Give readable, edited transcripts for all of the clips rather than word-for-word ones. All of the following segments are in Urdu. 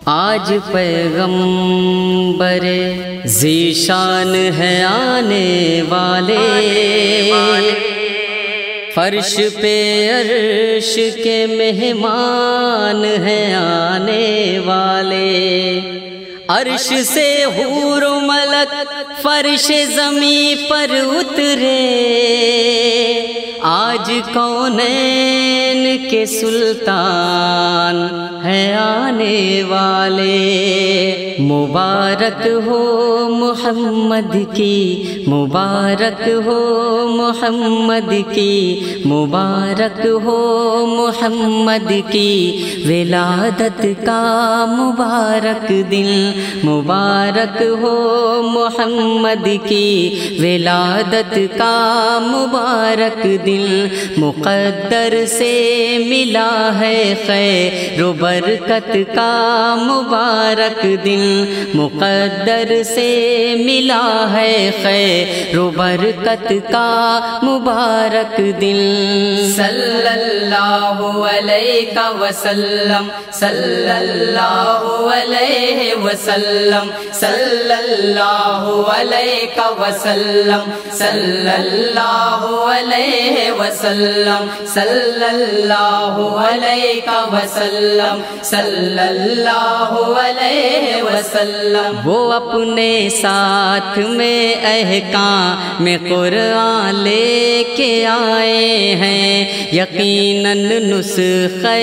آج پیغمبر ذیشان ہے آنے والے، فرش پہ عرش کے مہمان ہیں آنے والے، عرش سے حور و ملک فرش زمیں پر اترے، آج کونین کے سلطان ہے آنے والے، مبارک ہو محمد کی، مبارک ہو محمد کی، مبارک ہو محمد کی ولادت کا مبارک دن، مبارک ہو محمد کی ولادت کا مبارک دن، مقدر سے ملا ہے خیر و برکت کا مبارک دن، مقدر سے ملا ہے خیر و برکت کا مبارک دن، صلی اللہ علیہ وسلم، صلی اللہ علیہ وسلم، صلی اللہ علیہ وسلم، صلی اللہ علیہ وسلم، صلی اللہ علیہ وسلم، صلی اللہ علیہ وسلم۔ وہ اپنے ساتھ میں احکام میں قرآن لے کے آئے ہیں، یقیناً نسخہ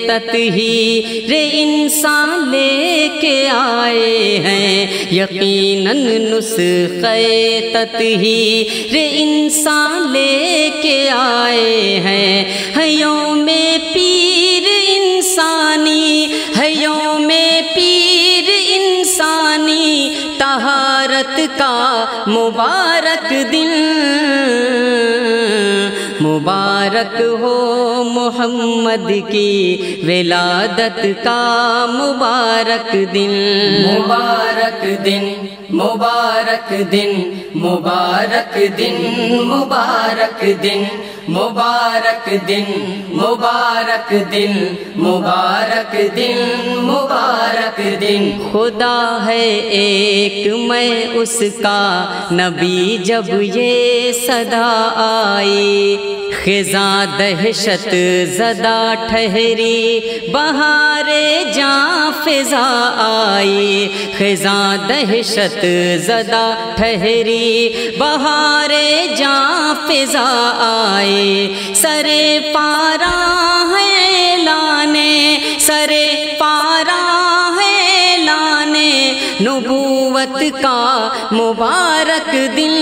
تطہیر انسان لے کے آئے ہیں، یقیناً نسخہ تطہیر انسان لے کے آئے ہیں، ہے یوم پیر انسانی، ہے یوم پیر انسانی، طہارت کا مبارک دن، مبارک ہو محمد کی ولادت کا مبارک دن، مبارک دن، مبارک دن، مبارک دن، مبارک دن، مبارک دن، مبارک دن، مبارک دن، مبارک دن۔ خدا ہے ایک میں اس کا نبی، جب یہ صدا آئی خزاں دہشت زدہ ٹھہری، بہار جاں فضا آئی، خزاں دہشت زدہ ٹھہری، بہار جاں فضا آئی، سرے پارا ہے لانے، سرے پارا ہے لانے نبوت کا مبارک دن،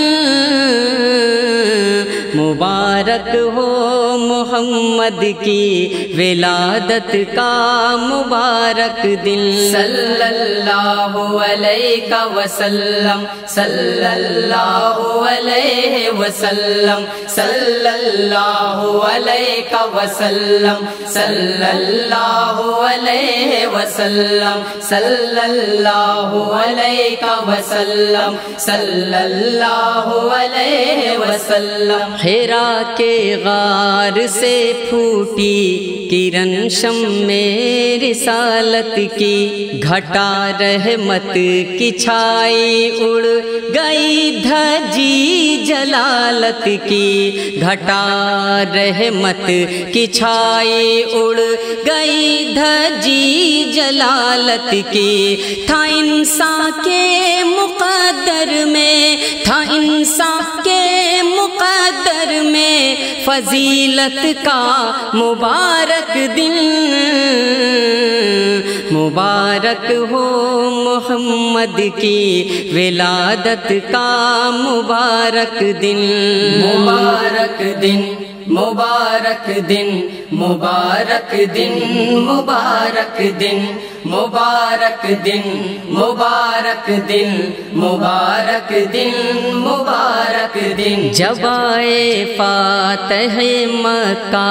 مبارک ہو محمد کی ولادت کا مبارک دن، صلی اللہ علیہ وسلم، صلی اللہ علیہ وسلم، صلی اللہ علیہ وسلم، صلی اللہ علیہ وسلم، صلی اللہ علیہ وسلم، صلی اللہ علیہ وسلم۔ حرا کے غار سے پھوٹی کرن شمع رسالت کی، گھٹا رحمت کی چھائی اڑ گئی دھجی جلالت کی، گھٹا رحمت کی چھائی اڑ گئی دھجی جلالت کی، تھا انسان کے مقدر میں، تھا انسان کے مقدر میں فضیلت کا مبارک دن، مبارک ہو محمد کی ولادت کا مبارک دن، مبارک دن، مبارک دن، مبارک دن، مبارک دن، مبارک دن، مبارک دن، مبارک دن، مبارک دن۔ جب آئے فاتح مکہ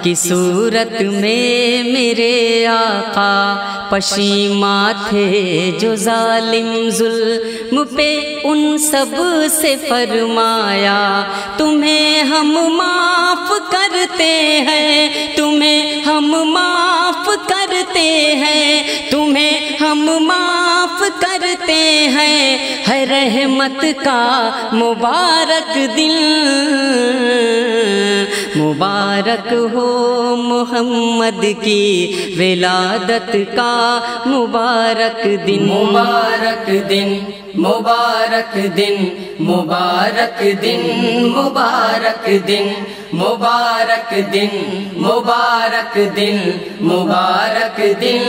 کی صورت میں میرے آقا، پشیماں تھے جو ظالم ظلم پہ، ان سب سے فرمایا تمہیں ہم معاف کرتے ہیں، تمہیں ہم معاف کرتے کرتے ہیں تمہیں ہم معاف کرتے ہیں، ہے رحمت کا مبارک دن، مبارک ہو محمد کی ولادت کا مبارک دن، مبارک دن، مبارک دن، مبارک دن، مبارک دن، مبارک دن، مبارک دن، مبارک دن،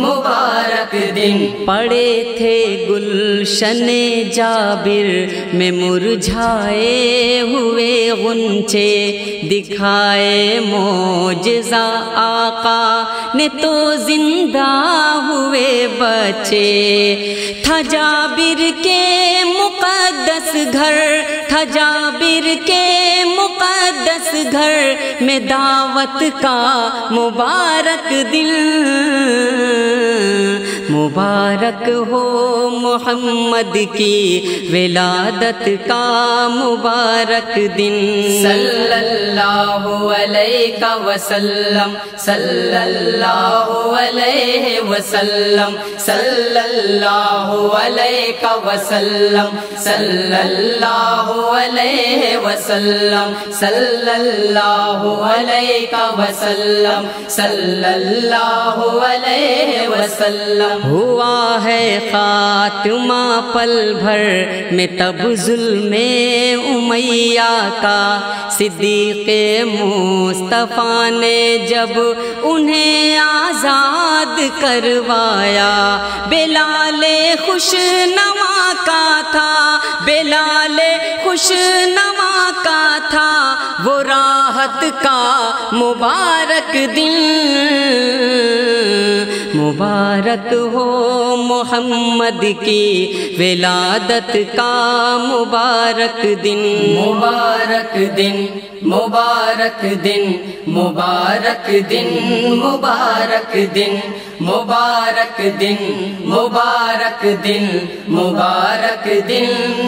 مبارک دن۔ پڑے تھے گلشن جابر میں مرجھائے ہوئے غنچے، دکھائے معجزہ آقا نے تو زندہ ہوئے بچے، تھا جابر کے مقدس گھر، تھا جابر کے مقدس گھر میں دعوت کا مبارک دن، مبارک ہو محمد کی ولادت کا مبارک دن، صلی اللہ علیہ وسلم، صلی اللہ علیہ وسلم، صلی اللہ علیہ وسلم، صلی اللہ علیہ وسلم، صلی اللہ علیہ وسلم، صلی اللہ علیہ وسلم۔ ہوا ہے خاتمہ پل بھر میں تب ظلم امیہ کا، صدیق مصطفیٰ نے جب انہیں آزاد کروایا، بلال خوش نما کا تھا، بلال خوش نما کا تھا وہ راحت کا مبارک دن، مبارک ہو محمد کی ولادت کا مبارک دن، مبارک دن، مبارک دن، مبارک دن، مبارک دن، مبارک دن، مبارک دن، مبارک دن،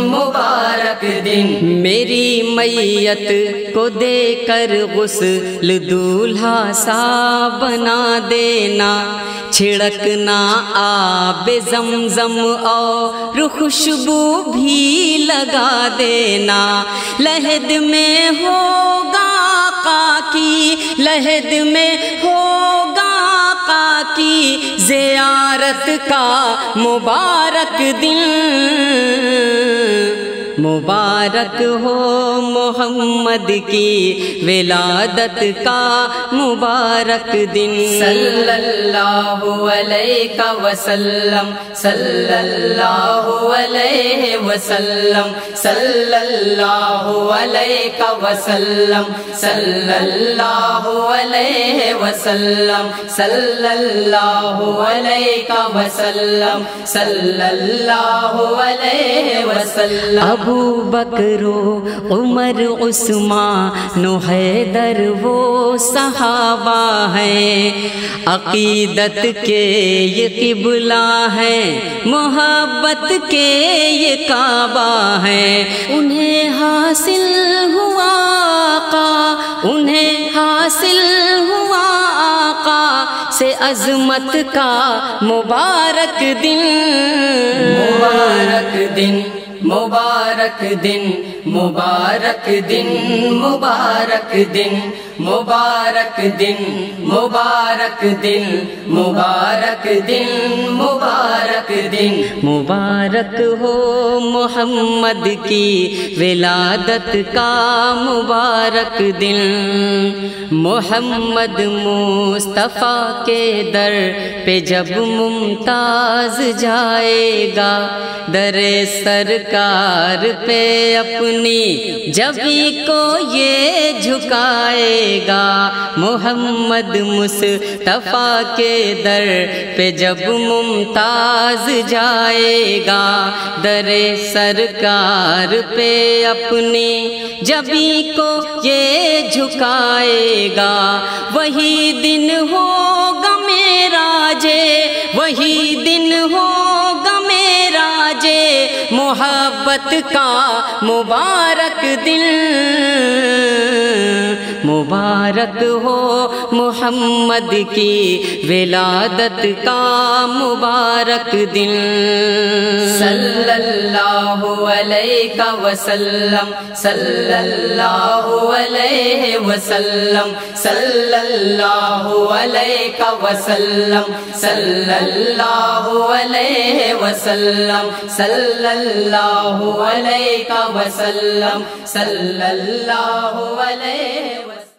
مبارک دن۔ میری میت کو دے کر غسل دولہا سا بنا دینا، چھڑکنا آب زمزم اور خوشبو بھی لگا دینا، لحد میں ہوگا آقا کی، لحد میں ہوگا آقا کی زیارت کا مبارک دن، مبارک ہو محمد کی ولادت کا مبارک دن، صلی اللہ علیہ وسلم، صلی اللہ علیہ وسلم، صلی اللہ علیہ وسلم، صلی اللہ علیہ وسلم، صلی اللہ علیہ وسلم، صلی اللہ علیہ وسلم۔ ابو بکر و عمر عثمان و حیدر وہ صحابہ ہیں، عقیدت کے یہ قبلہ ہیں، محبت کے یہ کعبہ ہیں، انہیں حاصل ہوا آقا، انہیں حاصل ہوا آقا سے عظمت کا مبارک دن، مبارک دن، مبارک دن، مبارک دن، مبارک دن، مبارک دن، مبارک دن، مبارک دن، مبارک دن۔ مبارک ہو محمد کی ولادت کا مبارک دن، محمد مصطفیٰ کے در پہ جب ممتاز جائے گا، در سرکار پہ اپنی جبیں کو یہ جھکائے گا، محمد مصطفیٰ کے در پہ جب ممتاز جائے گا، در سرکار پہ اپنی جبیں کو یہ جھکائے گا، وہی دن ہوگا معراج، وہی دن ہوگا معراج محبت کا مبارک دن، مبارک ہو محمد کی ولادت کا مبارک دن صلی اللہ علیہ وسلم صلی اللہ علیہ وسلم صلی اللہ علیہ وسلم صلی اللہ علیہ وسلم صلی اللہ علیہ وسلم صلی اللہ علیہ وسلم